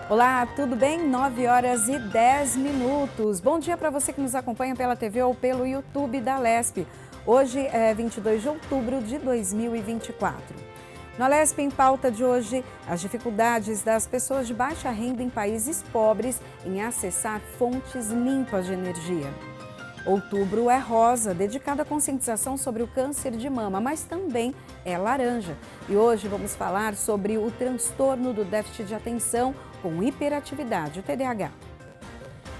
Olá, tudo bem? 9h10. Bom dia para você que nos acompanha pela TV ou pelo YouTube da Alesp. Hoje é 22 de outubro de 2024. No Alesp em pauta de hoje, as dificuldades das pessoas de baixa renda em países pobres em acessar fontes limpas de energia. Outubro é rosa, dedicado à conscientização sobre o câncer de mama, mas também é laranja. E hoje vamos falar sobre o transtorno do déficit de atenção com hiperatividade, o TDAH.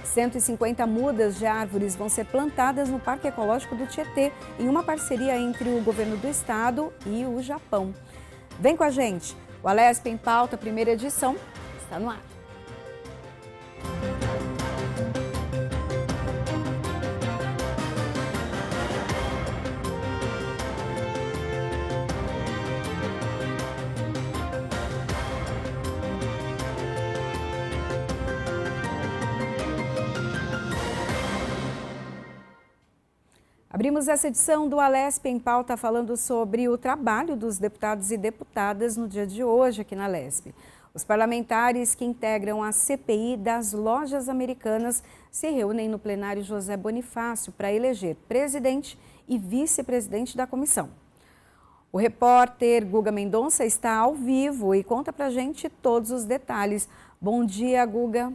150 mudas de árvores vão ser plantadas no Parque Ecológico do Tietê, em uma parceria entre o governo do estado e o Japão. Vem com a gente! O Alesp em Pauta, primeira edição, está no ar. Abrimos essa edição do Alesp em Pauta falando sobre o trabalho dos deputados e deputadas no dia de hoje aqui na Alesp. Os parlamentares que integram a CPI das lojas americanas se reúnem no plenário José Bonifácio para eleger presidente e vice-presidente da comissão. O repórter Guga Mendonça está ao vivo e conta pra gente todos os detalhes. Bom dia, Guga.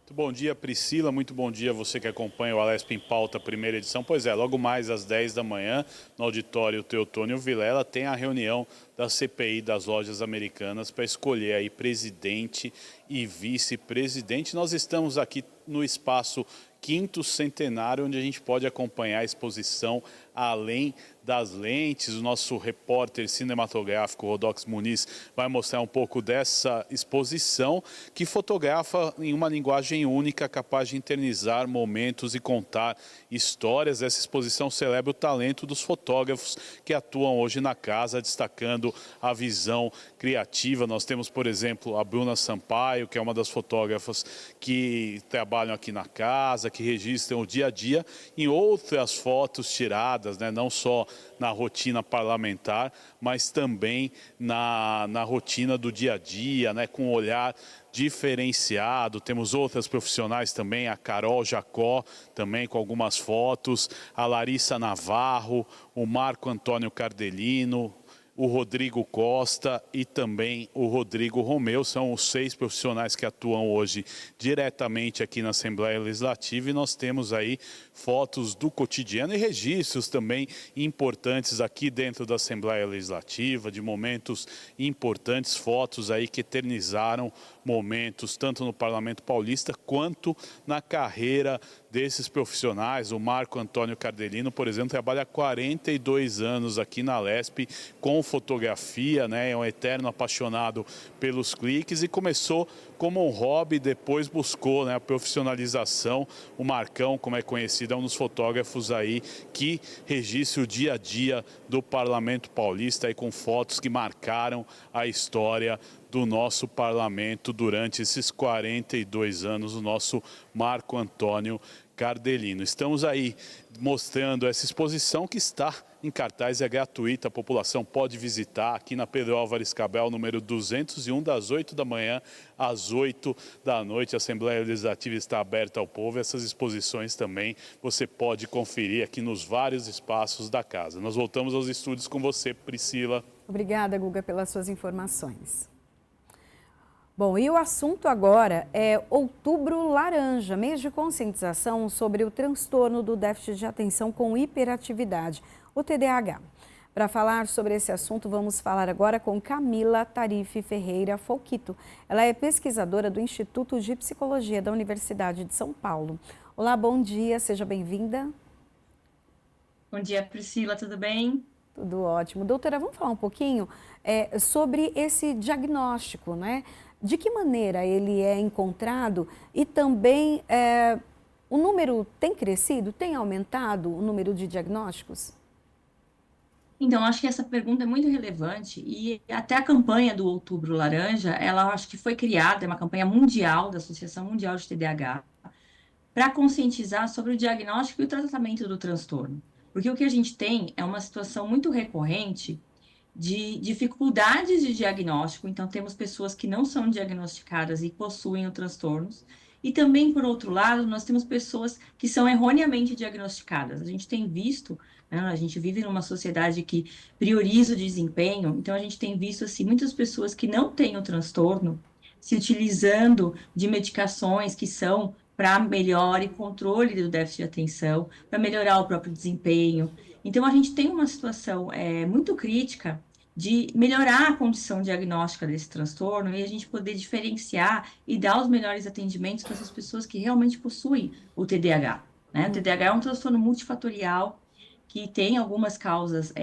Muito bom dia, Priscila. Muito bom dia a você que acompanha o Alesp em Pauta, primeira edição. Pois é, logo mais às 10 da manhã, no auditório Teotônio Vilela, tem a reunião da CPI das lojas americanas para escolher aí presidente e vice-presidente. Nós estamos aqui no espaço Quinto Centenário, onde a gente pode acompanhar a exposição Além das Lentes. O nosso repórter cinematográfico, Rodox Muniz, vai mostrar um pouco dessa exposição que fotografa em uma linguagem única, capaz de eternizar momentos e contar histórias. Essa exposição celebra o talento dos fotógrafos que atuam hoje na casa, destacando a visão criativa. Nós temos, por exemplo, a Bruna Sampaio, que é uma das fotógrafas que trabalham aqui na casa, que registram o dia a dia, em outras fotos tiradas, né, não só na rotina parlamentar, mas também na rotina do dia a dia, né, com um olhar diferenciado. Temos outras profissionais também, a Carol Jacó, também com algumas fotos, a Larissa Navarro, o Marco Antônio Cardelino, o Rodrigo Costa e também o Rodrigo Romeu. São os 6 profissionais que atuam hoje diretamente aqui na Assembleia Legislativa, e nós temos aí fotos do cotidiano e registros também importantes aqui dentro da Assembleia Legislativa, de momentos importantes, fotos aí que eternizaram momentos tanto no Parlamento Paulista quanto na carreira desses profissionais. O Marco Antônio Cardelino, por exemplo, trabalha há 42 anos aqui na Alesp com fotografia, né? É um eterno apaixonado pelos cliques e começou como um hobby, depois buscou, né, a profissionalização. O Marcão, como é conhecido, é um dos fotógrafos aí que registra o dia a dia do Parlamento Paulista aí com fotos que marcaram a história do nosso parlamento durante esses 42 anos, o nosso Marco Antônio Cardelino. Estamos aí mostrando essa exposição que está em cartaz, é gratuita, a população pode visitar aqui na Pedro Álvares Cabral, número 201, das 8 da manhã às 8 da noite. A Assembleia Legislativa está aberta ao povo. Essas exposições também você pode conferir aqui nos vários espaços da casa. Nós voltamos aos estúdios com você, Priscila. Obrigada, Guga, pelas suas informações. Bom, e o assunto agora é Outubro Laranja, mês de conscientização sobre o transtorno do déficit de atenção com hiperatividade, o TDAH. Para falar sobre esse assunto, vamos falar agora com Camila Tarife Ferreira Folquito. Ela é pesquisadora do Instituto de Psicologia da Universidade de São Paulo. Olá, bom dia, seja bem-vinda. Bom dia, Priscila, tudo bem? Tudo ótimo. Doutora, vamos falar um pouquinho sobre esse diagnóstico, né? De que maneira ele é encontrado e também o número tem crescido, tem aumentado o número de diagnósticos? Então, acho que essa pergunta é muito relevante e até a campanha do Outubro Laranja, ela acho que foi criada, é uma campanha mundial da Associação Mundial de TDAH, para conscientizar sobre o diagnóstico e o tratamento do transtorno. Porque o que a gente tem é uma situação muito recorrente de dificuldades de diagnóstico, então temos pessoas que não são diagnosticadas e possuem o transtornos, e também, por outro lado, nós temos pessoas que são erroneamente diagnosticadas. A gente tem visto, né, a gente vive numa sociedade que prioriza o desempenho, então a gente tem visto, assim, muitas pessoas que não têm o transtorno se utilizando de medicações que são para melhor e controle do déficit de atenção, para melhorar o próprio desempenho. Então, a gente tem uma situação muito crítica de melhorar a condição diagnóstica desse transtorno e a gente poder diferenciar e dar os melhores atendimentos para essas pessoas que realmente possuem o TDAH, né? O TDAH é um transtorno multifatorial que tem algumas causas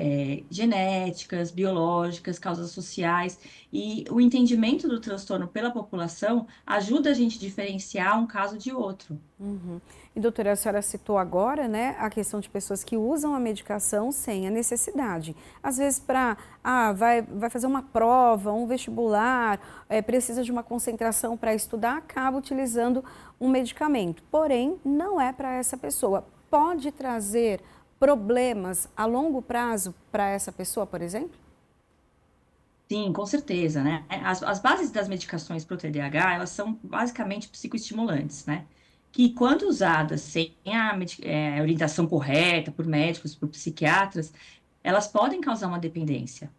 genéticas, biológicas, causas sociais, e o entendimento do transtorno pela população ajuda a gente a diferenciar um caso de outro. Uhum. E doutora, a senhora citou agora, né, a questão de pessoas que usam a medicação sem a necessidade. Às vezes vai fazer uma prova, um vestibular, precisa de uma concentração para estudar, acaba utilizando um medicamento. Porém, não é para essa pessoa. Pode trazer problemas a longo prazo para essa pessoa, por exemplo? Sim, com certeza, né? As bases das medicações para o TDAH, elas são basicamente psicoestimulantes, né? Que quando usadas sem a orientação correta por médicos, por psiquiatras, elas podem causar uma dependência,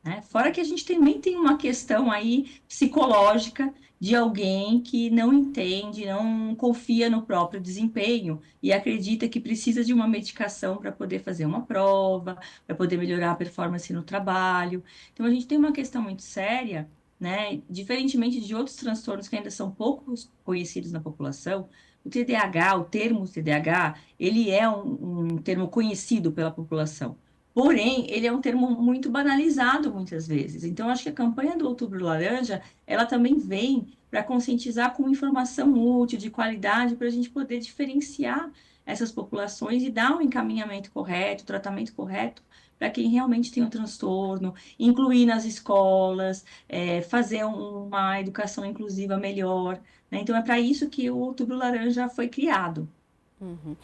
né? Fora que a gente também tem uma questão aí psicológica de alguém que não entende, não confia no próprio desempenho e acredita que precisa de uma medicação para poder fazer uma prova, para poder melhorar a performance no trabalho. Então, a gente tem uma questão muito séria, né? Diferentemente de outros transtornos que ainda são pouco conhecidos na população, o TDAH, o termo TDAH, ele é um termo conhecido pela população. Porém, ele é um termo muito banalizado muitas vezes. Então, acho que a campanha do Outubro Laranja, ela também vem para conscientizar com informação útil, de qualidade, para a gente poder diferenciar essas populações e dar um encaminhamento correto, tratamento correto para quem realmente tem o transtorno, incluir nas escolas, fazer uma educação inclusiva melhor, né? Então, é para isso que o Outubro Laranja foi criado. Uhum.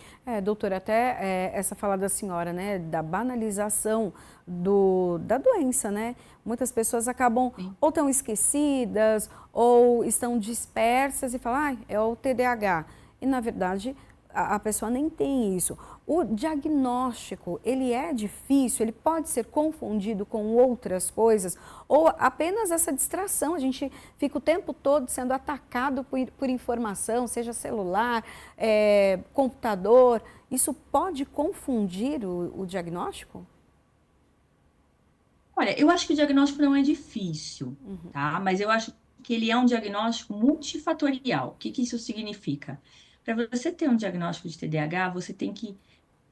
Doutora, até essa fala da senhora, né, da banalização da doença, né? Muitas pessoas acabam Sim. ou estão esquecidas ou estão dispersas e falam, ah, é o TDAH. E na verdade a pessoa nem tem isso. O diagnóstico, ele é difícil, ele pode ser confundido com outras coisas ou apenas essa distração, a gente fica o tempo todo sendo atacado por informação, seja celular, computador, isso pode confundir o diagnóstico? Olha, eu acho que o diagnóstico não é difícil, tá? Mas eu acho que ele é um diagnóstico multifatorial. O que que isso significa? Para você ter um diagnóstico de TDAH, você tem que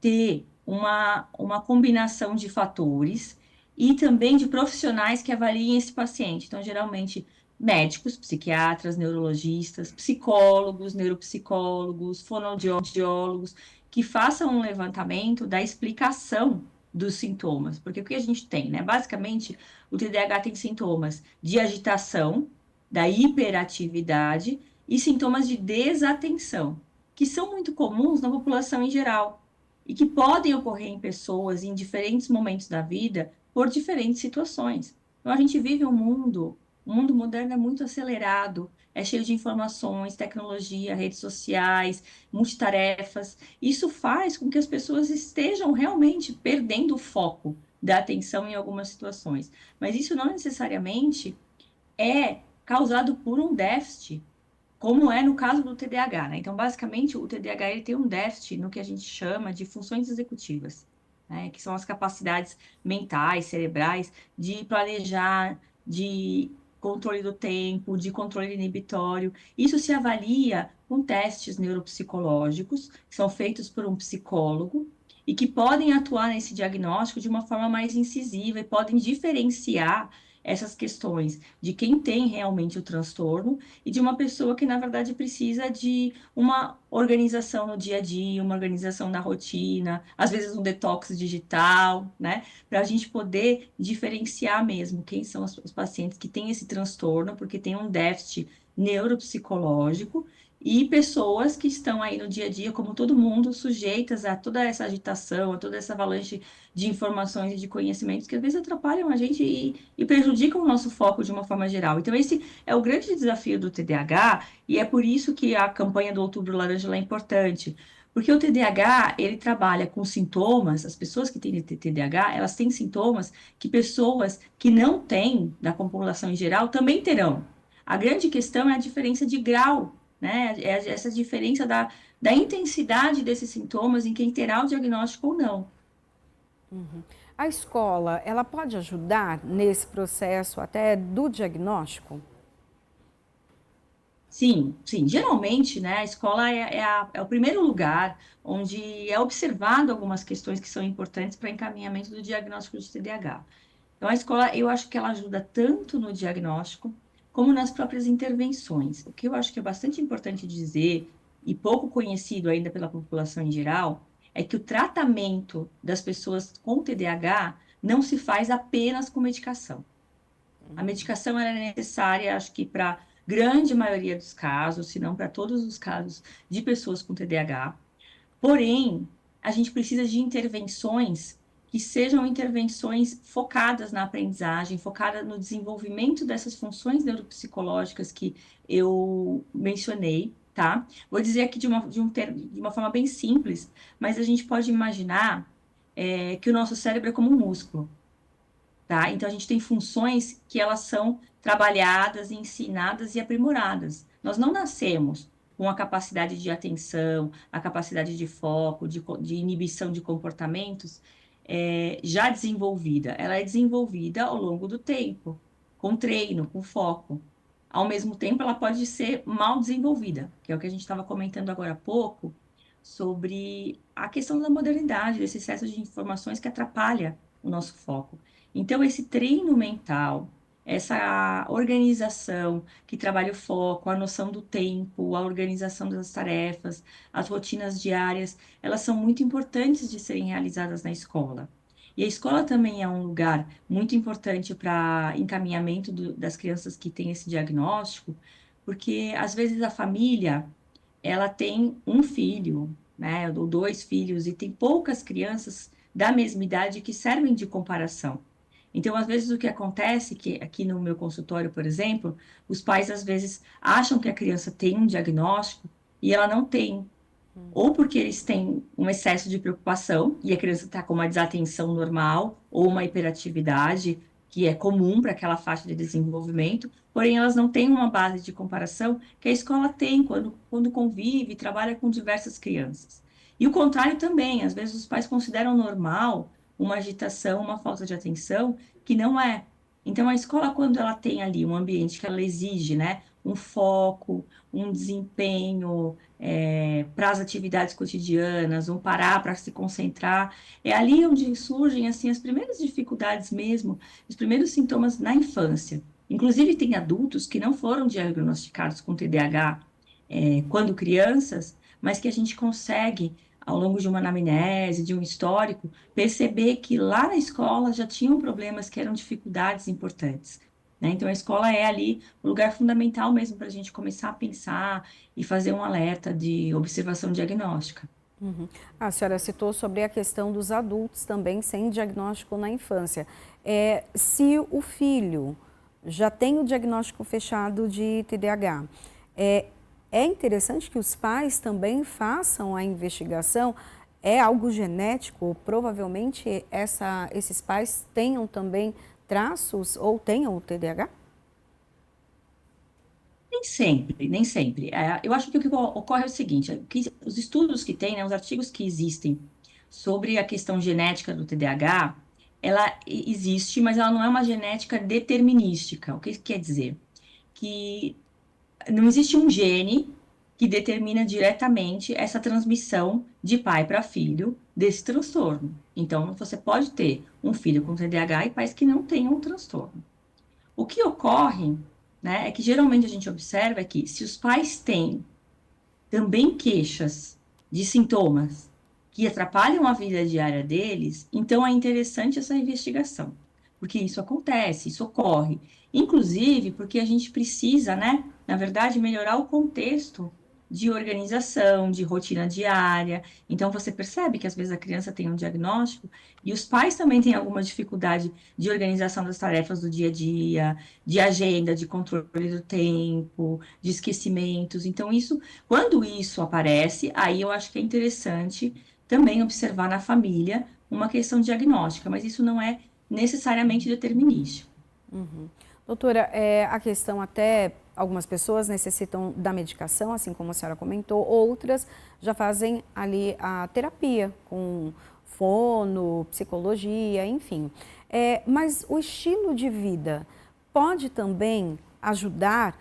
ter uma combinação de fatores e também de profissionais que avaliem esse paciente. Então, geralmente, médicos, psiquiatras, neurologistas, psicólogos, neuropsicólogos, fonoaudiólogos, que façam um levantamento da explicação dos sintomas. Porque o que a gente tem, né? Basicamente, o TDAH tem sintomas de agitação, da hiperatividade e sintomas de desatenção, que são muito comuns na população em geral e que podem ocorrer em pessoas em diferentes momentos da vida por diferentes situações. Então, a gente vive o mundo moderno é muito acelerado, é cheio de informações, tecnologia, redes sociais, multitarefas. Isso faz com que as pessoas estejam realmente perdendo o foco da atenção em algumas situações. Mas isso não necessariamente é causado por um déficit como é no caso do TDAH, né? Então, basicamente, o TDAH ele tem um déficit no que a gente chama de funções executivas, né? Que são as capacidades mentais, cerebrais, de planejar, de controle do tempo, de controle inibitório. Isso se avalia com testes neuropsicológicos, que são feitos por um psicólogo, e que podem atuar nesse diagnóstico de uma forma mais incisiva e podem diferenciar essas questões de quem tem realmente o transtorno e de uma pessoa que, na verdade, precisa de uma organização no dia a dia, uma organização na rotina, às vezes um detox digital, né? Para a gente poder diferenciar mesmo quem são os pacientes que têm esse transtorno, porque tem um déficit neuropsicológico e pessoas que estão aí no dia a dia, como todo mundo, sujeitas a toda essa agitação, a toda essa avalanche de informações e de conhecimentos que às vezes atrapalham a gente e prejudicam o nosso foco de uma forma geral. Então, esse é o grande desafio do TDAH, e é por isso que a campanha do Outubro Laranja ela é importante. Porque o TDAH, ele trabalha com sintomas, as pessoas que têm TDAH, elas têm sintomas que pessoas que não têm, da população em geral, também terão. A grande questão é a diferença de grau, né? É essa diferença da intensidade desses sintomas em quem terá o diagnóstico ou não. A escola, ela pode ajudar nesse processo até do diagnóstico? Sim, sim. Geralmente, né, a escola é o primeiro lugar onde é observado algumas questões que são importantes para encaminhamento do diagnóstico de TDAH. Então, a escola, eu acho que ela ajuda tanto no diagnóstico, como nas próprias intervenções. O que eu acho que é bastante importante dizer, e pouco conhecido ainda pela população em geral, é que o tratamento das pessoas com TDAH não se faz apenas com medicação. A medicação ela é necessária, acho que para grande maioria dos casos, se não para todos os casos de pessoas com TDAH. Porém, a gente precisa de intervenções que sejam intervenções focadas na aprendizagem, focadas no desenvolvimento dessas funções neuropsicológicas que eu mencionei, tá? Vou dizer aqui de uma forma bem simples, mas a gente pode imaginar que o nosso cérebro é como um músculo. Tá? Então, a gente tem funções que elas são trabalhadas, ensinadas e aprimoradas. Nós não nascemos com a capacidade de atenção, a capacidade de foco, de inibição de comportamentos já desenvolvida. Ela é desenvolvida ao longo do tempo, com treino, com foco. Ao mesmo tempo, ela pode ser mal desenvolvida, que é o que a gente estava comentando agora há pouco, sobre a questão da modernidade, desse excesso de informações que atrapalha o nosso foco. Então, esse treino mental, essa organização que trabalha o foco, a noção do tempo, a organização das tarefas, as rotinas diárias, elas são muito importantes de serem realizadas na escola. E a escola também é um lugar muito importante para encaminhamento das crianças que têm esse diagnóstico, porque às vezes a família ela tem um filho, né, ou dois filhos, e tem poucas crianças da mesma idade que servem de comparação. Então, às vezes, o que acontece, que aqui no meu consultório, por exemplo, os pais às vezes acham que a criança tem um diagnóstico e ela não tem. Ou porque eles têm um excesso de preocupação e a criança está com uma desatenção normal ou uma hiperatividade que é comum para aquela faixa de desenvolvimento, porém elas não têm uma base de comparação que a escola tem quando convive e trabalha com diversas crianças. E o contrário também, às vezes os pais consideram normal uma agitação, uma falta de atenção, que não é. Então a escola, quando ela tem ali um ambiente que ela exige, né, um foco, um desempenho para as atividades cotidianas, um parar para se concentrar. É ali onde surgem assim as primeiras dificuldades mesmo, os primeiros sintomas na infância. Inclusive tem adultos que não foram diagnosticados com TDAH quando crianças, mas que a gente consegue ao longo de uma anamnese, de um histórico, perceber que lá na escola já tinham problemas que eram dificuldades importantes. Né? Então, a escola é ali o lugar fundamental mesmo para a gente começar a pensar e fazer um alerta de observação diagnóstica. A senhora citou sobre a questão dos adultos também sem diagnóstico na infância. Se o filho já tem o diagnóstico fechado de TDAH, é interessante que os pais também façam a investigação. É algo genético? Provavelmente esses pais tenham também traços ou tenham o TDAH? Nem sempre, nem sempre. Eu acho que o que ocorre é o seguinte, que os estudos que tem, né, os artigos que existem sobre a questão genética do TDAH, ela existe, mas ela não é uma genética determinística. O que isso quer dizer? Que não existe um gene que determina diretamente essa transmissão de pai para filho desse transtorno. Então, você pode ter um filho com TDAH e pais que não tenham o transtorno. O que ocorre, né, é que geralmente a gente observa que se os pais têm também queixas de sintomas que atrapalham a vida diária deles, então é interessante essa investigação, porque isso acontece, isso ocorre. Inclusive porque a gente precisa, né, na verdade, melhorar o contexto de organização, de rotina diária. Então, você percebe que às vezes a criança tem um diagnóstico e os pais também têm alguma dificuldade de organização das tarefas do dia a dia, de agenda, de controle do tempo, de esquecimentos. Então, quando isso aparece, aí eu acho que é interessante também observar na família uma questão diagnóstica, mas isso não é necessariamente determinístico. Doutora, a questão até algumas pessoas necessitam da medicação, assim como a senhora comentou, outras já fazem ali a terapia com fono, psicologia, enfim. Mas o estilo de vida pode também ajudar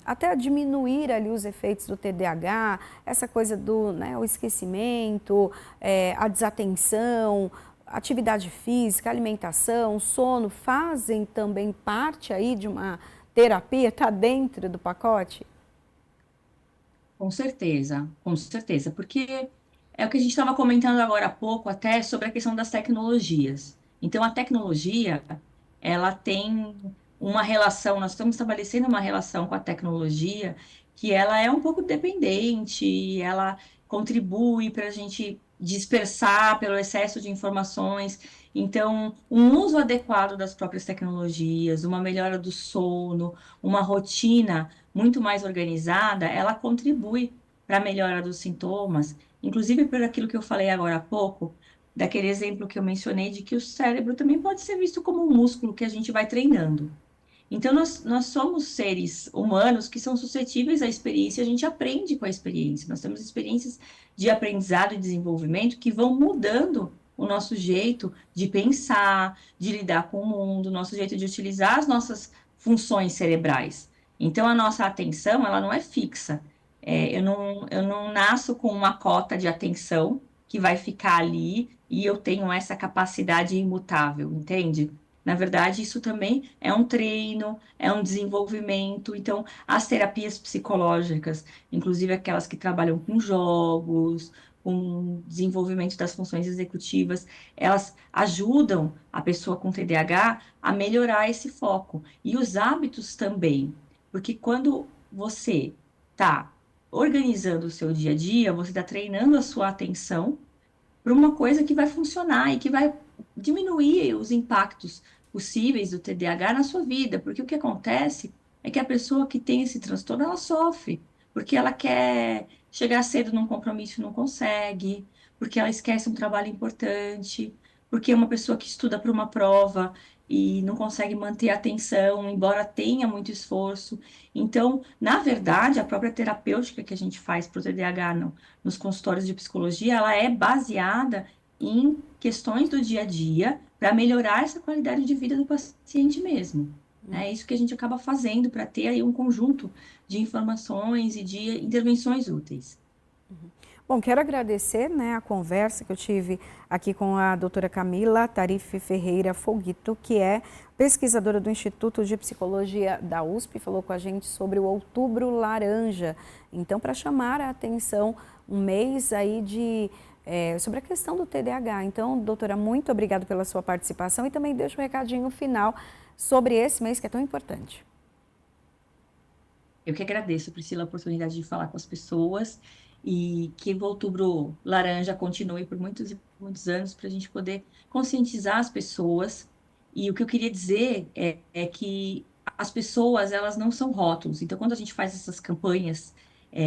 até a diminuir ali os efeitos do TDAH, essa coisa do, né, o esquecimento, a desatenção, atividade física, alimentação, sono, fazem também parte aí de uma terapia, está dentro do pacote? Com certeza, porque é o que a gente estava comentando agora há pouco até sobre a questão das tecnologias. Então, a tecnologia, ela tem uma relação, nós estamos estabelecendo uma relação com a tecnologia que ela é um pouco dependente, ela contribui para a gente dispersar pelo excesso de informações. Então, um uso adequado das próprias tecnologias, uma melhora do sono, uma rotina muito mais organizada, ela contribui para a melhora dos sintomas, inclusive por aquilo que eu falei agora há pouco, daquele exemplo que eu mencionei de que o cérebro também pode ser visto como um músculo que a gente vai treinando. Então, nós somos seres humanos que são suscetíveis à experiência, a gente aprende com a experiência. Nós temos experiências de aprendizado e desenvolvimento que vão mudando o nosso jeito de pensar, de lidar com o mundo, nosso jeito de utilizar as nossas funções cerebrais. Então, a nossa atenção, ela não é fixa. Eu não nasço com uma cota de atenção que vai ficar ali e eu tenho essa capacidade imutável, entende? Na verdade, isso também é um treino, é um desenvolvimento. Então, as terapias psicológicas, inclusive aquelas que trabalham com jogos, com desenvolvimento das funções executivas, elas ajudam a pessoa com TDAH a melhorar esse foco. E os hábitos também, porque quando você está organizando o seu dia a dia, você está treinando a sua atenção para uma coisa que vai funcionar e que vai diminuir os impactos possíveis do TDAH na sua vida, porque o que acontece é que a pessoa que tem esse transtorno, ela sofre, porque ela quer chegar cedo num compromisso e não consegue, porque ela esquece um trabalho importante, porque é uma pessoa que estuda para uma prova e não consegue manter a atenção, embora tenha muito esforço. Então, na verdade, a própria terapêutica que a gente faz para o TDAH nos consultórios de psicologia, ela é baseada em questões do dia a dia para melhorar essa qualidade de vida do paciente mesmo. É isso que a gente acaba fazendo para ter aí um conjunto de informações e de intervenções úteis. Bom, quero agradecer, né, a conversa que eu tive aqui com a doutora Camila Tarife Ferreira Foguito, que é pesquisadora do Instituto de Psicologia da USP, falou com a gente sobre o Outubro Laranja. Então, para chamar a atenção, um mês aí sobre a questão do TDAH. Então, doutora, muito obrigada pela sua participação e também deixo um recadinho final sobre esse mês que é tão importante. Eu que agradeço, Priscila, a oportunidade de falar com as pessoas e que o Outubro Laranja continue por muitos e muitos anos para a gente poder conscientizar as pessoas. E o que eu queria dizer é que as pessoas, elas não são rótulos. Então, quando a gente faz essas campanhas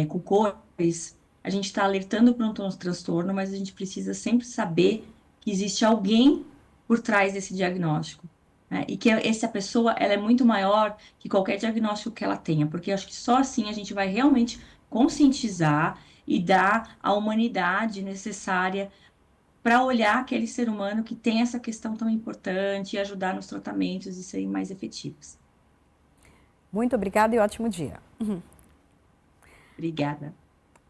com cores, a gente está alertando para um transtorno, mas a gente precisa sempre saber que existe alguém por trás desse diagnóstico, né? E que essa pessoa, ela é muito maior que qualquer diagnóstico que ela tenha, porque acho que só assim a gente vai realmente conscientizar e dar a humanidade necessária para olhar aquele ser humano que tem essa questão tão importante e ajudar nos tratamentos e serem mais efetivos. Muito obrigada e ótimo dia. Obrigada.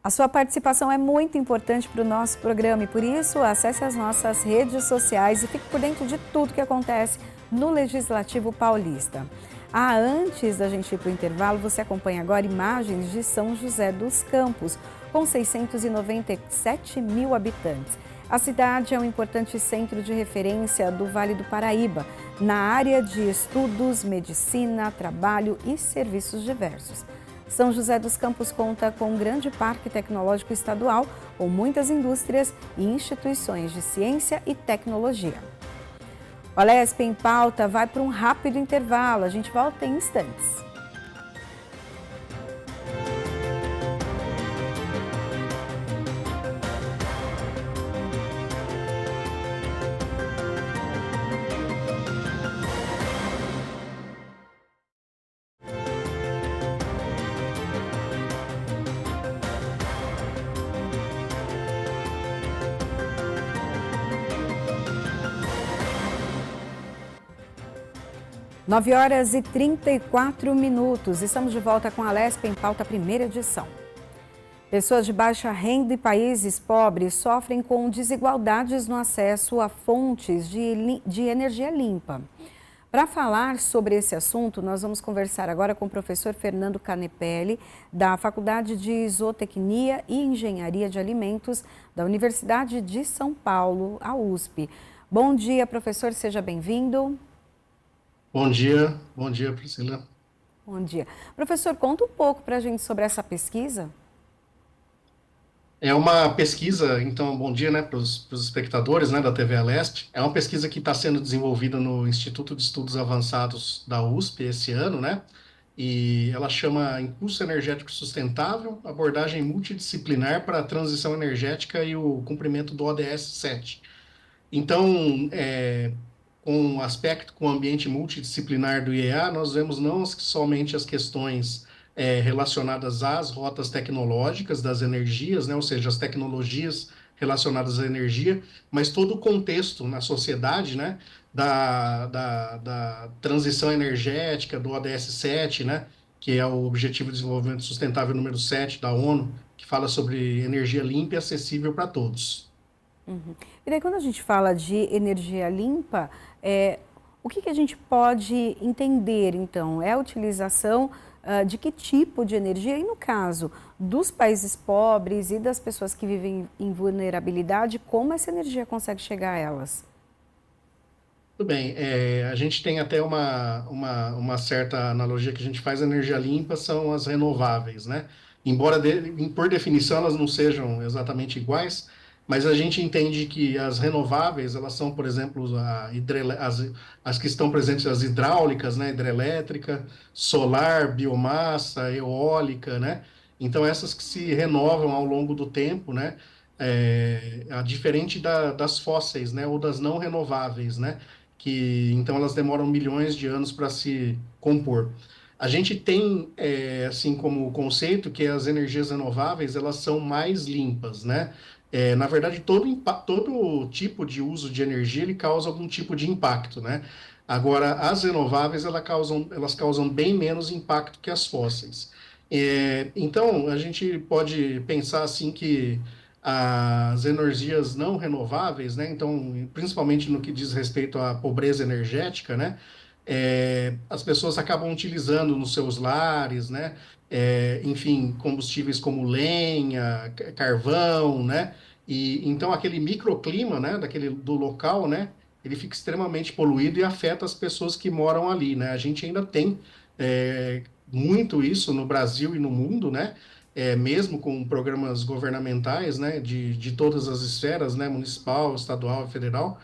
A sua participação é muito importante para o nosso programa e, por isso, acesse as nossas redes sociais e fique por dentro de tudo que acontece no Legislativo Paulista. Antes da gente ir para o intervalo, você acompanha agora imagens de São José dos Campos, com 697 mil habitantes. A cidade é um importante centro de referência do Vale do Paraíba, na área de estudos, medicina, trabalho e serviços diversos. São José dos Campos conta com um grande parque tecnológico estadual, com muitas indústrias e instituições de ciência e tecnologia. O Alesp em Pauta vai para um rápido intervalo, a gente volta em instantes. Nove horas e 34 minutos. Estamos de volta com a Alesp em Pauta, primeira edição. Pessoas de baixa renda e países pobres sofrem com desigualdades no acesso a fontes de energia limpa. Para falar sobre esse assunto, nós vamos conversar agora com o professor Fernando Canepelli, da Faculdade de Zootecnia e Engenharia de Alimentos da Universidade de São Paulo, a USP. Bom dia, professor, seja bem-vindo. Bom dia, Priscila. Bom dia. Professor, conta um pouco para a gente sobre essa pesquisa. É uma pesquisa, então, bom dia, né, para os espectadores, né, da TV Alesp. É uma pesquisa que está sendo desenvolvida no Instituto de Estudos Avançados da USP esse ano, né, e ela chama Impulso Energético Sustentável, abordagem multidisciplinar para a transição energética e o cumprimento do ODS 7. Então, com o aspecto, com o ambiente multidisciplinar do IEA, nós vemos não somente as questões relacionadas às rotas tecnológicas das energias, né, ou seja, as tecnologias relacionadas à energia, mas todo o contexto na sociedade, né, da transição energética, do ODS 7, né, que é o Objetivo de Desenvolvimento Sustentável número 7 da ONU, que fala sobre energia limpa e acessível para todos. Uhum. E daí, quando a gente fala de energia limpa, o que a gente pode entender, então? É a utilização de que tipo de energia? E no caso dos países pobres e das pessoas que vivem em vulnerabilidade, como essa energia consegue chegar a elas? Tudo bem, a gente tem até uma certa analogia que a gente faz, a energia limpa são as renováveis, né? Embora, por definição, elas não sejam exatamente iguais, mas a gente entende que as renováveis, elas são, por exemplo, as que estão presentes, as hidráulicas, né? Hidrelétrica, solar, biomassa, eólica, né? Então, essas que se renovam ao longo do tempo, né? Diferente das fósseis, né? Ou das não renováveis, né? Que então elas demoram milhões de anos para se compor. A gente tem, assim, como conceito que as energias renováveis, elas são mais limpas, né? Na verdade, todo tipo de uso de energia, ele causa algum tipo de impacto, né? Agora, as renováveis, elas causam bem menos impacto que as fósseis. Então, a gente pode pensar, assim, que as energias não renováveis, né? Então, principalmente no que diz respeito à pobreza energética, né? As pessoas acabam utilizando nos seus lares, né? Enfim, combustíveis como lenha, carvão, né? E então aquele microclima, né? Do local, né? Ele fica extremamente poluído e afeta as pessoas que moram ali, né? A gente ainda tem muito isso no Brasil e no mundo, né? Mesmo com programas governamentais, né, de todas as esferas, né, municipal, estadual e federal,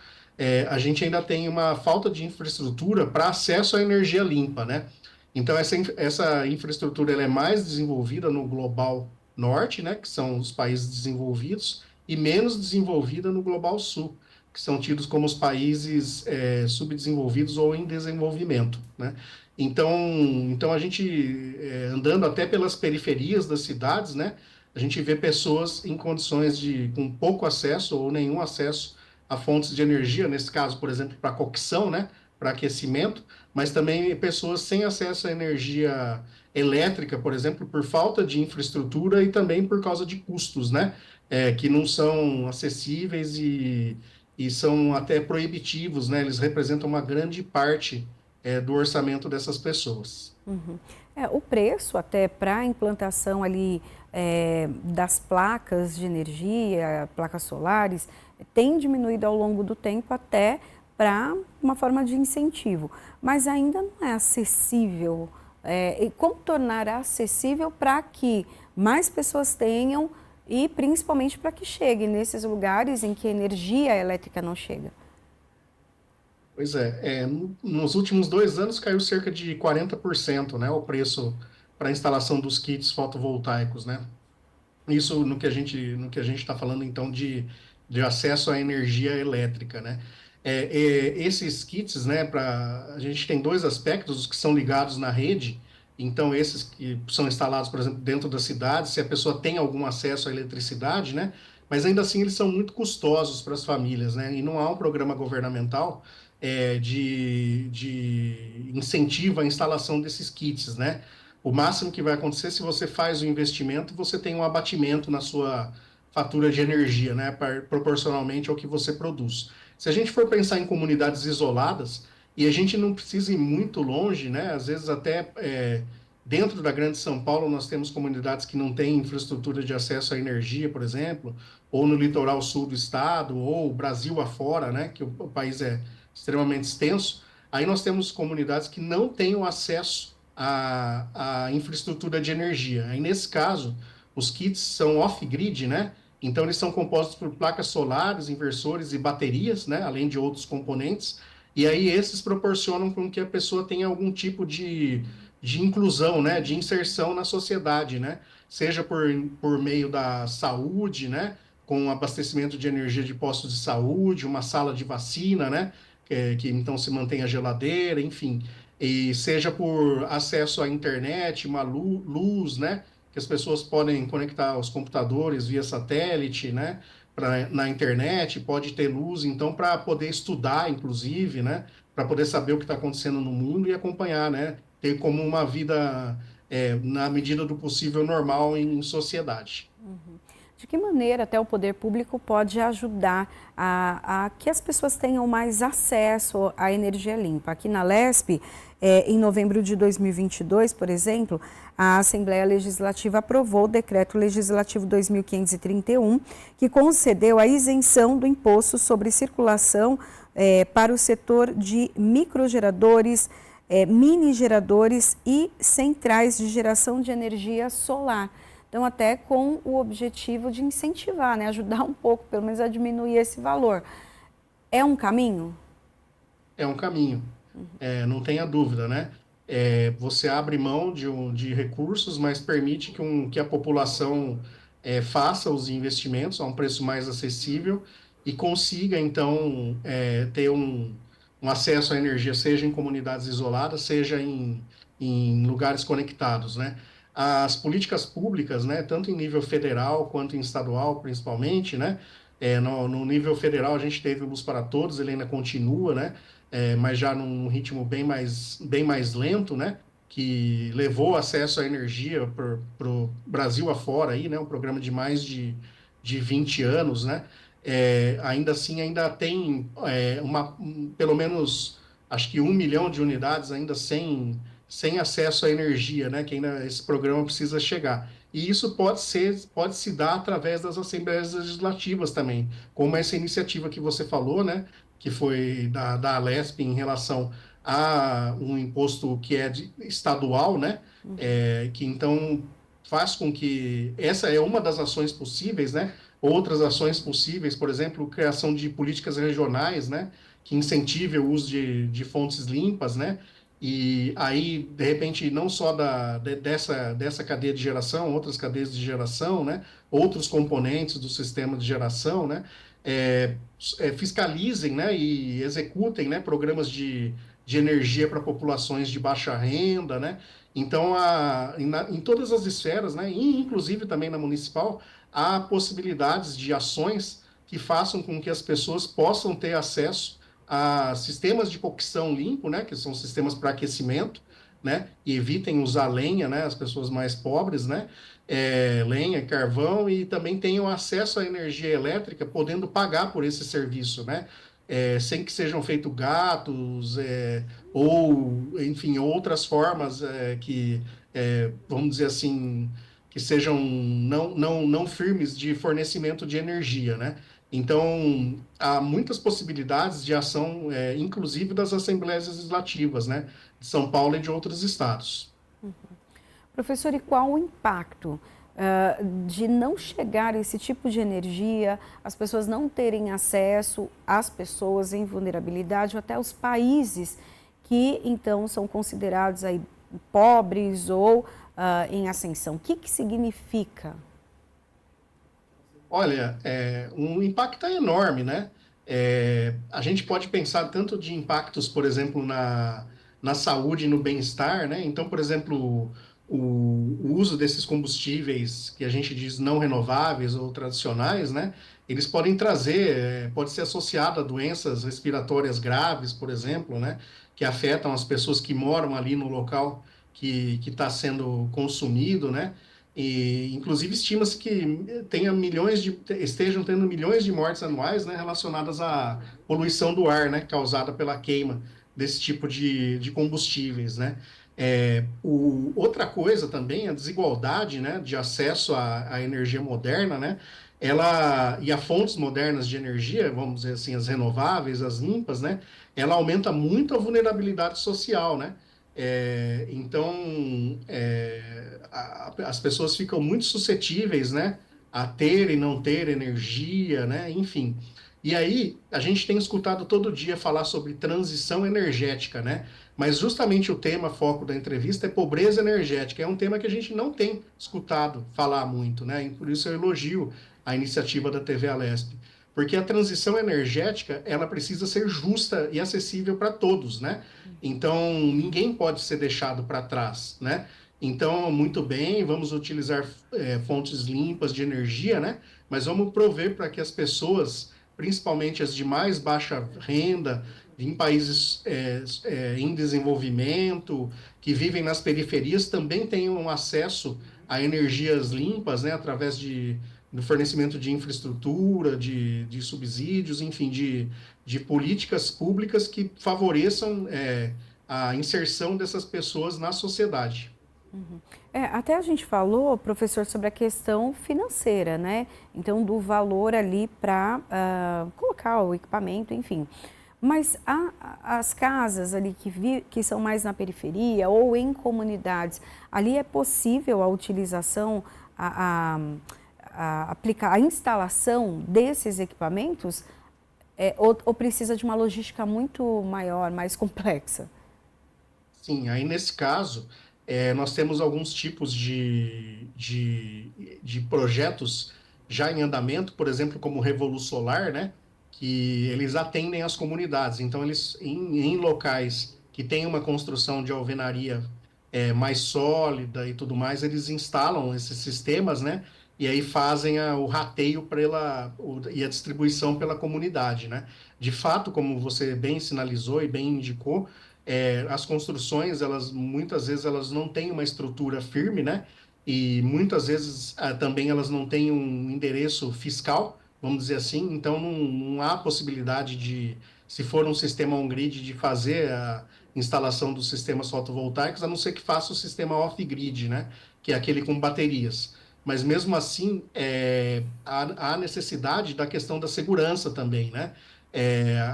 a gente ainda tem uma falta de infraestrutura para acesso à energia limpa, né? Então, essa infraestrutura ela é mais desenvolvida no global norte, né, que são os países desenvolvidos, e menos desenvolvida no global sul, que são tidos como os países subdesenvolvidos ou em desenvolvimento, né? Então a gente, andando até pelas periferias das cidades, né, a gente vê pessoas em condições com pouco acesso ou nenhum acesso a fontes de energia, nesse caso, por exemplo, para cocção, né, para aquecimento, mas também pessoas sem acesso à energia elétrica, por exemplo, por falta de infraestrutura e também por causa de custos, né, que não são acessíveis e são até proibitivos, né, eles representam uma grande parte do orçamento dessas pessoas. Uhum. O preço até para a implantação ali das placas de energia, placas solares, tem diminuído ao longo do tempo até para uma forma de incentivo, mas ainda não é acessível E como tornar acessível para que mais pessoas tenham e principalmente para que chegue nesses lugares em que a energia elétrica não chega? Pois nos últimos 2 anos caiu cerca de 40%, né, o preço para a instalação dos kits fotovoltaicos, né? Isso no que a gente está falando, então, de acesso à energia elétrica, né? Esses kits, né, a gente tem dois aspectos, os que são ligados na rede, então esses que são instalados, por exemplo, dentro da cidade, se a pessoa tem algum acesso à eletricidade, né? Mas ainda assim eles são muito custosos para as famílias, né? E não há um programa governamental de incentivo à instalação desses kits, né? O máximo que vai acontecer, se você faz o investimento, você tem um abatimento na sua fatura de energia, né, proporcionalmente ao que você produz. Se a gente for pensar em comunidades isoladas, e a gente não precisa ir muito longe, né, às vezes até dentro da Grande São Paulo nós temos comunidades que não têm infraestrutura de acesso à energia, por exemplo, ou no litoral sul do estado, ou Brasil afora, né, que o país é extremamente extenso. Aí nós temos comunidades que não têm o acesso à infraestrutura de energia. Aí, nesse caso, os kits são off-grid, né? Então, eles são compostos por placas solares, inversores e baterias, né? Além de outros componentes. E aí, esses proporcionam com que a pessoa tenha algum tipo de inclusão, né? De inserção na sociedade, né? Seja por meio da saúde, né? Com abastecimento de energia de postos de saúde, uma sala de vacina, né? Que então se mantém a geladeira, enfim, e seja por acesso à internet, uma luz, né, que as pessoas podem conectar os computadores via satélite, né, na internet, pode ter luz, então, para poder estudar, inclusive, né, para poder saber o que está acontecendo no mundo e acompanhar, né, ter como uma vida, na medida do possível, normal em sociedade. De que maneira até o poder público pode ajudar a que as pessoas tenham mais acesso à energia limpa? Aqui na LESP, em novembro de 2022, por exemplo, a Assembleia Legislativa aprovou o Decreto Legislativo 2531, que concedeu a isenção do imposto sobre circulação para o setor de microgeradores, mini geradores e centrais de geração de energia solar. Então, até com o objetivo de incentivar, né, ajudar um pouco, pelo menos a diminuir esse valor. É um caminho? É um caminho, não tenha dúvida, né? Você abre mão de recursos, mas permite que a população faça os investimentos a um preço mais acessível e consiga, então, ter um acesso à energia, seja em comunidades isoladas, seja em lugares conectados, né? As políticas públicas, né, tanto em nível federal quanto em estadual, principalmente, né? No nível federal, a gente teve o Luz para Todos, ele ainda continua, né? Mas já num ritmo bem mais lento, né? Que levou acesso à energia para o Brasil afora, aí, né? Um programa de mais de 20 anos, né? Ainda assim, ainda tem pelo menos, acho que 1 milhão de unidades ainda sem acesso à energia, né? Que ainda esse programa precisa chegar. E isso pode se dar através das assembleias legislativas também, como essa iniciativa que você falou, né? Que foi da Alesp em relação a um imposto que é estadual, né? Que então faz com que essa é uma das ações possíveis, né? Outras ações possíveis, por exemplo, criação de políticas regionais, né? Que incentive o uso de fontes limpas, né? E aí, de repente, não só dessa cadeia de geração, outras cadeias de geração, né? Outros componentes do sistema de geração, né? Fiscalizem, né? E executem, né? Programas de energia para populações de baixa renda, né? Então, em todas as esferas, né? E inclusive também na municipal, há possibilidades de ações que façam com que as pessoas possam ter acesso a sistemas de cocção limpo, né, que são sistemas para aquecimento, né, e evitem usar lenha, né, as pessoas mais pobres, né, lenha, carvão, e também tenham acesso à energia elétrica, podendo pagar por esse serviço, né, sem que sejam feitos gatos, ou, enfim, outras formas vamos dizer assim, que sejam não firmes de fornecimento de energia, né? Então, há muitas possibilidades de ação, inclusive das assembleias legislativas, né? De São Paulo e de outros estados. Professor, e qual o impacto de não chegar esse tipo de energia, as pessoas não terem acesso às pessoas em vulnerabilidade ou até os países que então são considerados aí pobres ou em ascensão? O que significa? Olha, um impacto é enorme, né? A gente pode pensar tanto de impactos, por exemplo, na saúde e no bem-estar, né? Então, por exemplo, o uso desses combustíveis que a gente diz não renováveis ou tradicionais, né? Eles podem trazer, pode ser associado a doenças respiratórias graves, por exemplo, né? Que afetam as pessoas que moram ali no local que está sendo consumido, né? E, inclusive, estima-se que estejam tendo milhões de mortes anuais, né, relacionadas à poluição do ar, né, causada pela queima desse tipo de combustíveis, né? Outra coisa também, a desigualdade, né, de acesso à energia moderna, né? E a fontes modernas de energia, vamos dizer assim, as renováveis, as limpas, né? Ela aumenta muito a vulnerabilidade social, né? As pessoas ficam muito suscetíveis, né, a ter e não ter energia, né, enfim. E aí, a gente tem escutado todo dia falar sobre transição energética, né, mas justamente o tema, foco da entrevista é pobreza energética. É um tema que a gente não tem escutado falar muito, né, e por isso eu elogio a iniciativa da TV Alesp. Porque a transição energética, ela precisa ser justa e acessível para todos, né? Então, ninguém pode ser deixado para trás, né? Então, muito bem, vamos utilizar fontes limpas de energia, né? Mas vamos prover para que as pessoas, principalmente as de mais baixa renda, em países em desenvolvimento, que vivem nas periferias, também tenham acesso a energias limpas, né? Através do fornecimento de infraestrutura, de subsídios, enfim, de políticas públicas que favoreçam a inserção dessas pessoas na sociedade. Até a gente falou, professor, sobre a questão financeira, né? Então, do valor ali para colocar o equipamento, enfim. Mas as casas ali que são mais na periferia ou em comunidades, ali é possível a utilização, aplicar a instalação desses equipamentos ou precisa de uma logística muito maior, mais complexa? Sim, aí nesse caso, nós temos alguns tipos de projetos já em andamento, por exemplo, como o Revolu Solar, né? Que eles atendem as comunidades. Então, eles em locais que tem uma construção de alvenaria mais sólida e tudo mais, eles instalam esses sistemas, né? E aí fazem o rateio e a distribuição pela comunidade, né? De fato, como você bem sinalizou e bem indicou, as construções, muitas vezes elas não têm uma estrutura firme, né? E muitas vezes também elas não têm um endereço fiscal, vamos dizer assim, então não há possibilidade se for um sistema on-grid, de fazer a instalação dos sistemas fotovoltaicos, a não ser que faça o sistema off-grid, né? Que é aquele com baterias. Mas mesmo assim, há necessidade da questão da segurança também, né?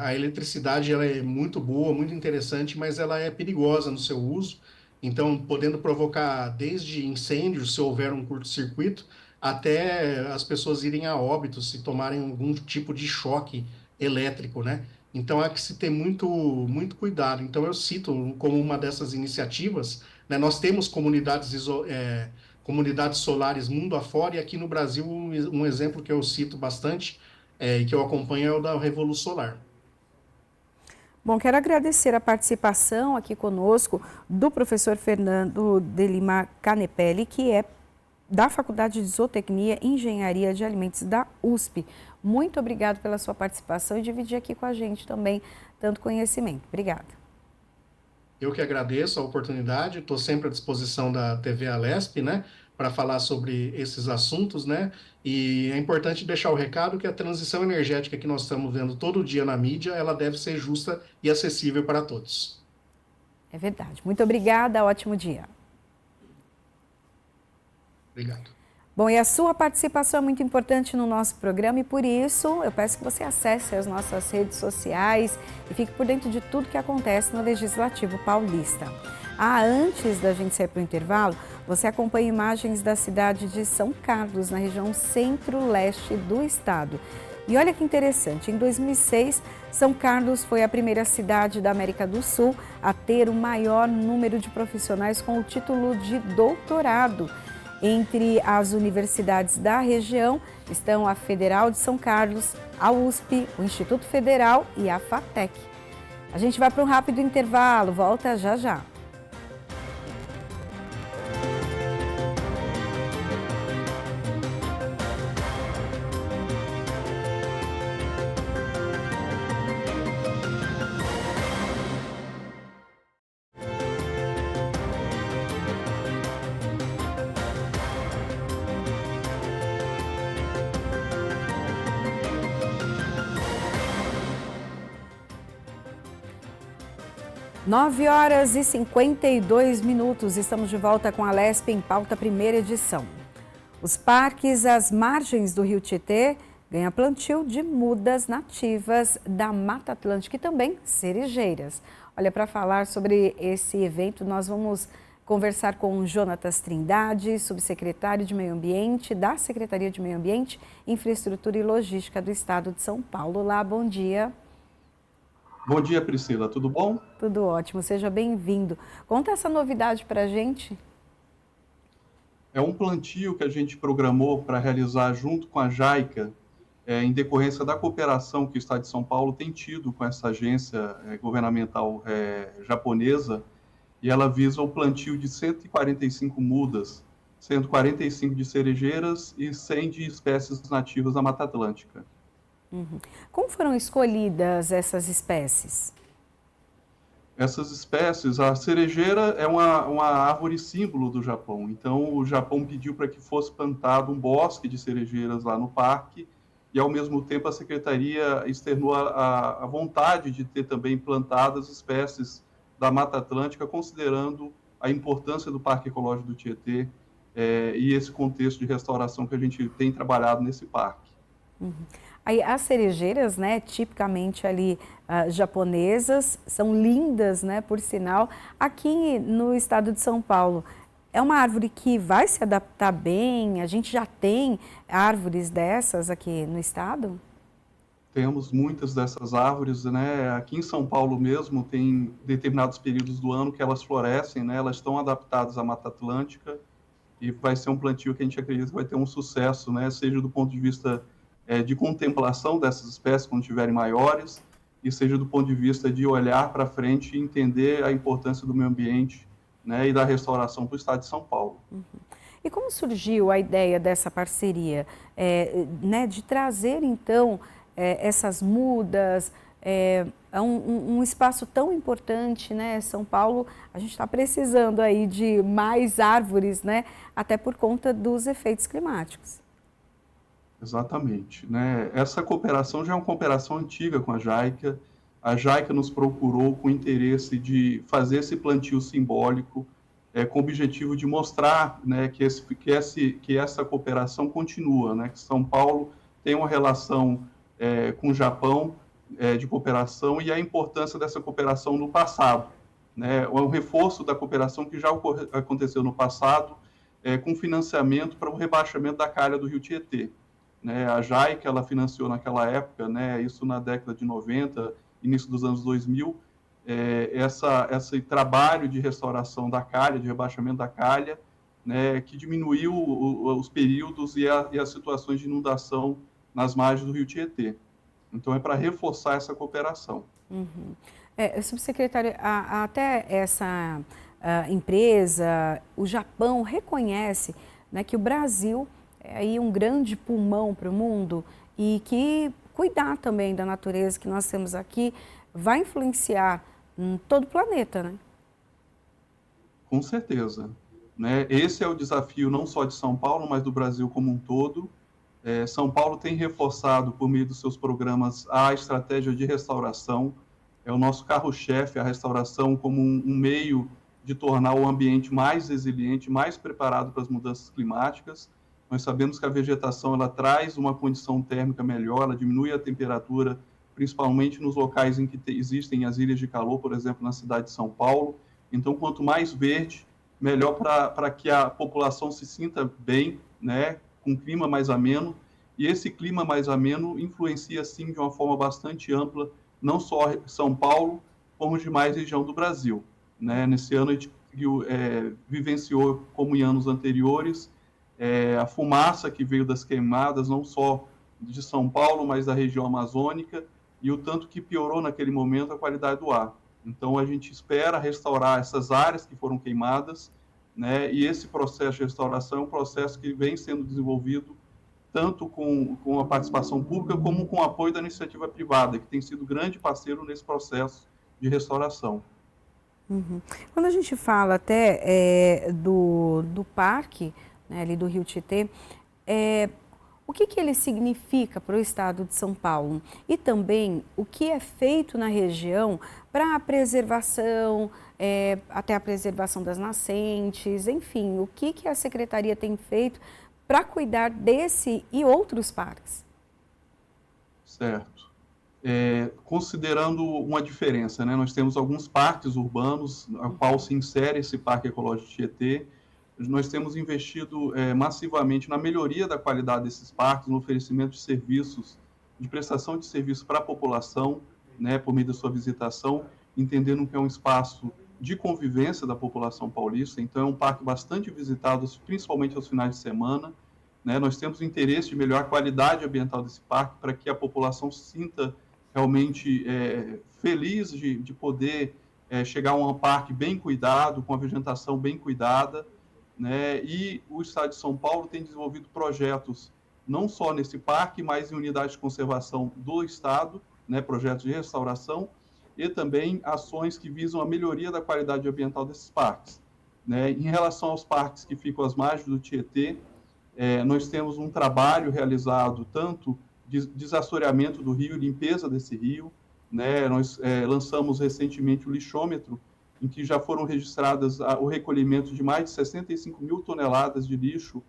A eletricidade ela é muito boa, muito interessante, mas ela é perigosa no seu uso. Então, podendo provocar desde incêndios, se houver um curto-circuito, até as pessoas irem a óbito se tomarem algum tipo de choque elétrico, né? Então, há que se ter muito, muito cuidado. Então, eu cito como uma dessas iniciativas, né? Nós temos comunidades solares mundo afora, e aqui no Brasil, um exemplo que eu cito bastante, e que eu acompanho, é o da Revolu Solar. Bom, quero agradecer a participação aqui conosco do professor Fernando de Lima Canepelli, que é da Faculdade de Zootecnia e Engenharia de Alimentos da USP. Muito obrigado pela sua participação e dividir aqui com a gente também tanto conhecimento. Obrigada. Eu que agradeço a oportunidade, estou sempre à disposição da TV Alesp, né, para falar sobre esses assuntos, né, e é importante deixar o recado que a transição energética que nós estamos vendo todo dia na mídia, ela deve ser justa e acessível para todos. É verdade. Muito obrigada, ótimo dia. Obrigado. Bom, e a sua participação é muito importante no nosso programa e por isso eu peço que você acesse as nossas redes sociais e fique por dentro de tudo que acontece no Legislativo Paulista. Antes da gente sair para o intervalo, você acompanha imagens da cidade de São Carlos, na região centro-leste do estado. E olha que interessante, em 2006, São Carlos foi a primeira cidade da América do Sul a ter o maior número de profissionais com o título de doutorado. Entre as universidades da região estão a Federal de São Carlos, a USP, o Instituto Federal e a FATEC. A gente vai para um rápido intervalo, volta já já. Nove horas e 52 minutos, estamos de volta com a Alesp em Pauta, primeira edição. Os parques às margens do Rio Tietê ganham plantio de mudas nativas da Mata Atlântica e também cerejeiras. Olha, para falar sobre esse evento, nós vamos conversar com o Jonatas Trindade, subsecretário de Meio Ambiente da Secretaria de Meio Ambiente, Infraestrutura e Logística do Estado de São Paulo. Olá, bom dia. Bom dia, Priscila. Tudo bom? Tudo ótimo. Seja bem-vindo. Conta essa novidade para a gente. É um plantio que a gente programou para realizar junto com a JAICA, em decorrência da cooperação que o Estado de São Paulo tem tido com essa agência governamental japonesa, e ela visa o plantio de 145 mudas, sendo 45 de cerejeiras e 100 de espécies nativas da Mata Atlântica. Como foram escolhidas essas espécies? Essas espécies, a cerejeira é uma árvore símbolo do Japão. Então, o Japão pediu para que fosse plantado um bosque de cerejeiras lá no parque e, ao mesmo tempo, a Secretaria externou a vontade de ter também plantadas espécies da Mata Atlântica, considerando a importância do Parque Ecológico do Tietê e esse contexto de restauração que a gente tem trabalhado nesse parque. Aí, as cerejeiras, né, tipicamente ali japonesas, são lindas, né, por sinal. Aqui no estado de São Paulo, é uma árvore que vai se adaptar bem? A gente já tem árvores dessas aqui no estado? Temos muitas dessas árvores, né? Aqui em São Paulo mesmo tem determinados períodos do ano que elas florescem, né? Elas estão adaptadas à Mata Atlântica e vai ser um plantio que a gente acredita que vai ter um sucesso, né? Seja do ponto de vista de contemplação dessas espécies quando estiverem maiores, e seja do ponto de vista de olhar para frente e entender a importância do meio ambiente, né, e da restauração para o estado de São Paulo. E como surgiu a ideia dessa parceria, né, de trazer então essas mudas, um espaço tão importante, né, São Paulo, a gente está precisando aí de mais árvores, né, até por conta dos efeitos climáticos. Exatamente, né? Essa cooperação já é uma cooperação antiga com a JAICA. A JAICA nos procurou com o interesse de fazer esse plantio simbólico, com o objetivo de mostrar, né, que essa cooperação continua, né? Que São Paulo tem uma relação com o Japão de cooperação e a importância dessa cooperação no passado, né? Um reforço da cooperação que já aconteceu no passado, com financiamento para o rebaixamento da calha do Rio Tietê. Né, a JAICA, ela financiou naquela época, né, isso na década de 90, início dos anos 2000, esse trabalho de restauração da calha, de rebaixamento da calha, né, que diminuiu os períodos e as situações de inundação nas margens do Rio Tietê. Então, é para reforçar essa cooperação. Subsecretário, até essa empresa, o Japão reconhece, né, que o Brasil é aí um grande pulmão para o mundo e que cuidar também da natureza que nós temos aqui vai influenciar em todo o planeta, né? Com certeza, né? Esse é o desafio não só de São Paulo, mas do Brasil como um todo. São Paulo tem reforçado, por meio dos seus programas, a estratégia de restauração. É o nosso carro-chefe, a restauração como um meio de tornar o ambiente mais resiliente, mais preparado para as mudanças climáticas. Nós sabemos que a vegetação ela traz uma condição térmica melhor, ela diminui a temperatura, principalmente nos locais em que existem as ilhas de calor, por exemplo, na cidade de São Paulo. Então, quanto mais verde, melhor para que a população se sinta bem, né, com um clima mais ameno. E esse clima mais ameno influencia, sim, de uma forma bastante ampla, não só São Paulo, como demais região do Brasil, né? Nesse ano a gente vivenciou, como em anos anteriores, a fumaça que veio das queimadas, não só de São Paulo, mas da região amazônica, e o tanto que piorou naquele momento a qualidade do ar. Então, a gente espera restaurar essas áreas que foram queimadas, né? E esse processo de restauração é um processo que vem sendo desenvolvido tanto com a participação pública como com o apoio da iniciativa privada, que tem sido grande parceiro nesse processo de restauração. Uhum. Quando a gente fala até do parque, né, ali do Rio Tietê, o que ele significa para o estado de São Paulo? E também o que é feito na região para a preservação, até a preservação das nascentes, enfim, o que a Secretaria tem feito para cuidar desse e outros parques? Certo. Considerando uma diferença, né? Nós temos alguns parques urbanos, a qual se insere esse Parque Ecológico Tietê. Nós temos investido massivamente na melhoria da qualidade desses parques, no oferecimento de serviços, de prestação de serviço para a população, né, por meio da sua visitação, entendendo que é um espaço de convivência da população paulista. Então, é um parque bastante visitado, principalmente aos finais de semana, né? Nós temos o interesse de melhorar a qualidade ambiental desse parque para que a população se sinta realmente feliz de poder chegar a um parque bem cuidado, com a vegetação bem cuidada, né? E o Estado de São Paulo tem desenvolvido projetos não só nesse parque, mas em unidades de conservação do Estado, né? Projetos de restauração e também ações que visam a melhoria da qualidade ambiental desses parques, né? Em relação aos parques que ficam às margens do Tietê, nós temos um trabalho realizado tanto de desassoreamento do rio, limpeza desse rio, né? Nós lançamos recentemente o lixômetro, em que já foram registradas o recolhimento de mais de 65 mil toneladas de lixo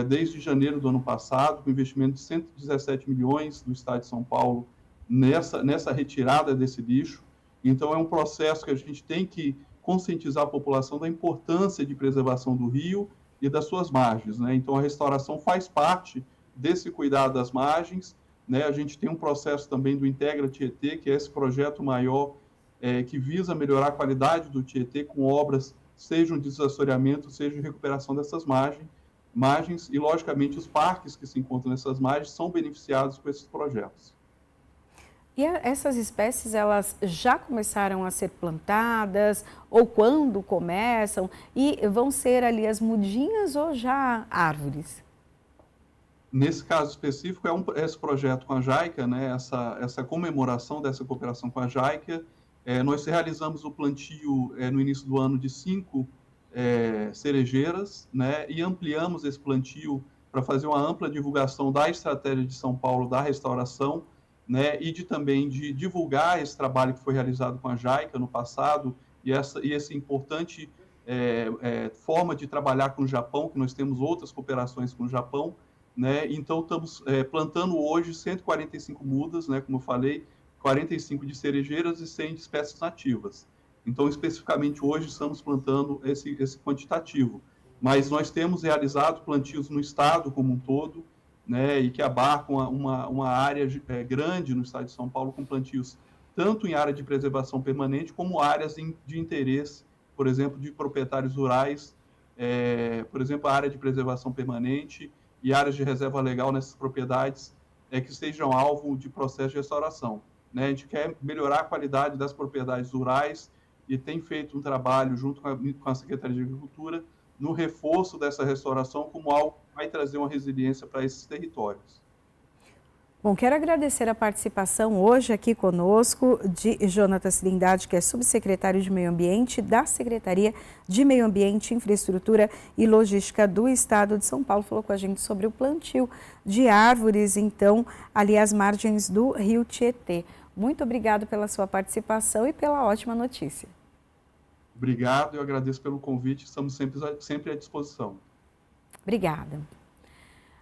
desde janeiro do ano passado, com investimento de 117 milhões do Estado de São Paulo nessa retirada desse lixo. Então, é um processo que a gente tem que conscientizar a população da importância de preservação do rio e das suas margens, né? Então, a restauração faz parte desse cuidado das margens, né? A gente tem um processo também do Integra Tietê, que é esse projeto maior que visa melhorar a qualidade do Tietê com obras, seja de desassoreamento, seja de recuperação dessas margens, e, logicamente, os parques que se encontram nessas margens são beneficiados com esses projetos. E essas espécies, elas já começaram a ser plantadas, ou quando começam, e vão ser ali as mudinhas ou já árvores? Nesse caso específico, esse projeto com a JAICA, né, essa comemoração dessa cooperação com a JAICA, nós realizamos o plantio no início do ano de 5 cerejeiras, né, e ampliamos esse plantio para fazer uma ampla divulgação da estratégia de São Paulo da restauração, né, e também de divulgar esse trabalho que foi realizado com a JAICA no passado, e essa importante forma de trabalhar com o Japão, que nós temos outras cooperações com o Japão, né? Então, estamos plantando hoje 145 mudas, né, como eu falei, 45 de cerejeiras e 100 de espécies nativas. Então, especificamente hoje, estamos plantando esse quantitativo. Mas nós temos realizado plantios no estado como um todo, né, e que abarcam uma área grande no estado de São Paulo, com plantios tanto em área de preservação permanente, como áreas de interesse, por exemplo, de proprietários rurais, por exemplo, a área de preservação permanente e áreas de reserva legal nessas propriedades que sejam alvo de processo de restauração, né? A gente quer melhorar a qualidade das propriedades rurais e tem feito um trabalho junto com a Secretaria de Agricultura no reforço dessa restauração como algo que vai trazer uma resiliência para esses territórios. Bom, quero agradecer a participação hoje aqui conosco de Jonatas Trindade, que é subsecretário de Meio Ambiente da Secretaria de Meio Ambiente, Infraestrutura e Logística do Estado de São Paulo. Falou com a gente sobre o plantio de árvores, então, ali às margens do Rio Tietê. Muito obrigado pela sua participação e pela ótima notícia. Obrigado, eu agradeço pelo convite, estamos sempre à disposição. Obrigada.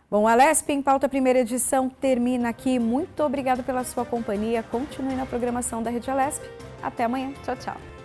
Bom, a Alesp em Pauta, primeira edição, termina aqui. Muito obrigado pela sua companhia. Continue na programação da Rede Alesp. Até amanhã. Tchau, tchau.